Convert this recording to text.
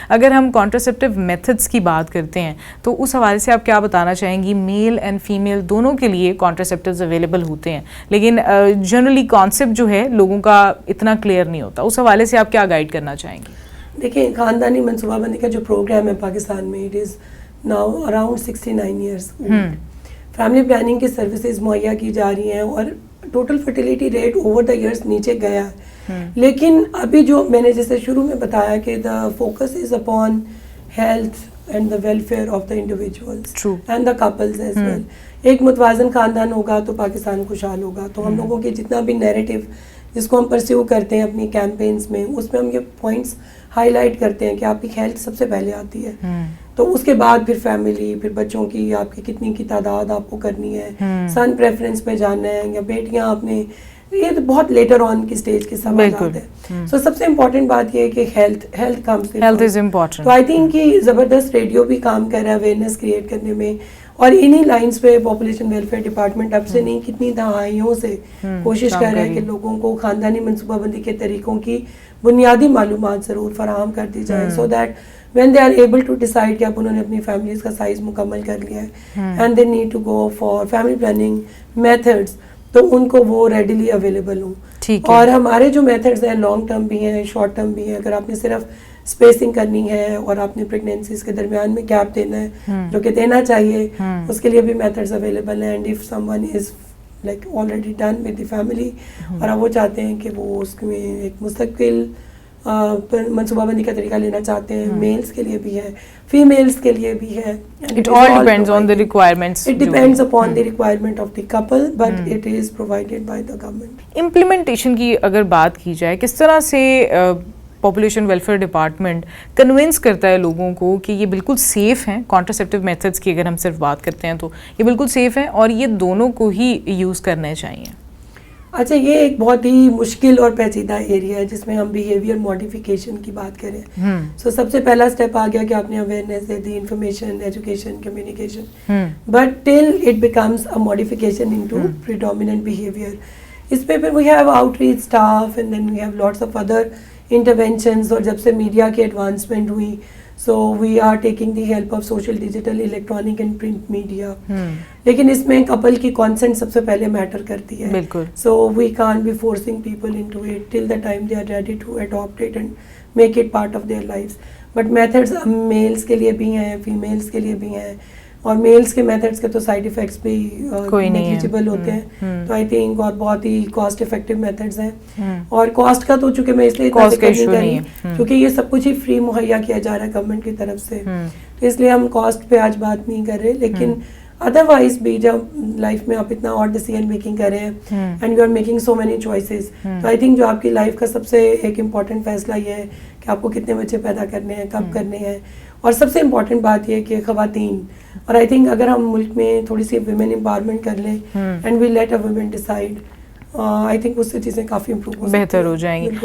اگر ہم کانٹراسیپٹیو میتھڈس کی بات کرتے ہیں تو اس حوالے سے آپ کیا بتانا چاہیں گی؟ میل اینڈ فیمیل دونوں کے لیے کانٹراسیپٹیوز اویلیبل ہوتے ہیں، لیکن جنرلی کانسیپٹ جو ہے لوگوں کا اتنا کلیئر نہیں ہوتا، اس حوالے سے آپ کیا گائیڈ کرنا چاہیں گی؟ دیکھیں، خاندانی منصوبہ بندی کا جو پروگرام ہے پاکستان میں، it is now around 69 years old. Family planning کی سروسز مہیا کی جا رہی ہیں اور total fertility rate over the years نیچے گیا ہے. لیکن ابھی جو میں نے جیسے شروع میں بتایا کہ the focus is upon health and the welfare of the individuals and the couples as well. ایک متوازن خاندان ہوگا تو پاکستان خوشحال ہوگا. تو ہم لوگوں کے جتنا بھی نیریٹو جس کو ہم پرسیو کرتے ہیں اپنی کیمپینز میں، اس میں ہم یہ پوائنٹس ہائی لائٹ کرتے ہیں کہ آپ کی ہیلتھ سب سے پہلے آتی ہے، تو اس کے بعد پھر فیملی، پھر بچوں کی آپ کی کتنی کی تعداد آپ کو کرنی ہے، سن پریفرنس پہ جانا ہے یا بیٹیاں آپ نے، یہ تو بہت لیٹر آن کی سٹیج کے سوالات ہیں. سو سب سے امپورٹنٹ بات یہ ہے کہ health comes, health is important. تو آئی تھنک کہ زبردست ریڈیو بھی کام کر رہا ہے اویئرنیس کریٹ کرنے میں، اور انہی لائنس پہ پاپولیشن ویلفیئر ڈپارٹمنٹ اب سے نہیں کتنی دہائیوں سے کوشش کر رہا ہے کہ لوگوں کو خاندانی منصوبہ بندی کے طریقوں کی بنیادی معلومات ضرور فراہم کر دی جائے، so that when they are able to decide کہ اب انہوں نے اپنی فیملیز کا سائز مکمل کر لیا ہے and they need to go for family planning methods، تو ان کو وہ ریڈیلی اویلیبل ہوں. اور ہمارے جو میتھڈز ہیں لانگ ٹرم بھی ہیں، شارٹ ٹرم بھی ہیں. اگر آپ نے صرف اسپیسنگ کرنی ہے اور آپ نے پریگنینسیز کے درمیان میں گیپ دینا ہے، جو کہ دینا چاہیے، اس کے لیے بھی میتھڈز اویلیبل ہیں. And if some one is like already done with the family اور اب وہ چاہتے ہیں کہ وہ اس میں ایک مستقل منصوبہ بندی کا طریقہ لینا چاہتے ہیں، میلز کے لیے بھی ہے، فیمیلز کے لیے بھی ہے. It all depends on the requirements. It depends upon the requirement of the couple, but it is provided by the government. Implementation کی اگر بات کی جائے، کس طرح سے پاپولیشن ویلفیئر ڈپارٹمنٹ کنونس کرتا ہے لوگوں کو کہ یہ بالکل سیف ہیں؟ کانٹراسیپٹیو میتھڈس کی اگر ہم صرف بات کرتے ہیں تو یہ بالکل سیف ہیں اور یہ دونوں کو ہی یوز کرنے چاہیے. اچھا، یہ ایک بہت ہی مشکل اور پیچیدہ ایریا ہے جس میں ہم بیہیویئر ماڈیفیکیشن کی بات کریں. سو سب سے پہلا اسٹیپ آ گیا کہ آپ نے اویئرنیس دے دی، information, education, communication, but till it becomes a modification into predominant behaviour. اس پہ پھر we have outreach staff and then we have lots of other interventions. اور جب سے میڈیا کی ایڈوانسمنٹ ہوئی، so we are taking the help of social, digital, electronic and print media. لیکن اس میں کپل کی کانسنٹ سب سے پہلے میٹر کرتی ہے. So we can't be forcing people into it till the time they are ready to adapt it and make it part of their lives. But methods males کے لیے بھی ہیں، فیمیلز کے لیے بھی ہیں، اور میلز کے میتھڈز کے تو سائڈ ایفیکٹس بھی نیگلیجیبل ہوتے ہیں. تو آئی تھنک اور بہت ہی کاسٹ افیکٹو میتھڈز ہیں. اور کاسٹ کا تو چونکہ میں اس لیے اتنا ذکر نہیں کری کیونکہ یہ سب کچھ ہی فری مہیا کیا جا رہا ہے گورنمنٹ کی طرف سے، تو اس لیے ہم کاسٹ پہ آج بات نہیں کر رہے. لیکن ادروائز بھی جب لائف میں آپ اتنا اور ڈیسیژن میکنگ کر رہے ہیں and you are making so many choices, تو آئی تھنک جو آپ کی لائف کا سب سے ایک امپورٹنٹ فیصلہ یہ ہے کہ آپ کو کتنے بچے پیدا کرنے ہیں، کب کرنے ہیں. اور سب سے امپورٹنٹ بات یہ ہے کہ خواتین، اور آئی تھنک اگر ہم ملک میں تھوڑی سی ویمن امپاورمنٹ کر لیں and we let a women decide, I think اس سے چیزیں کافی امپروو بہتر ہو جائیں گی.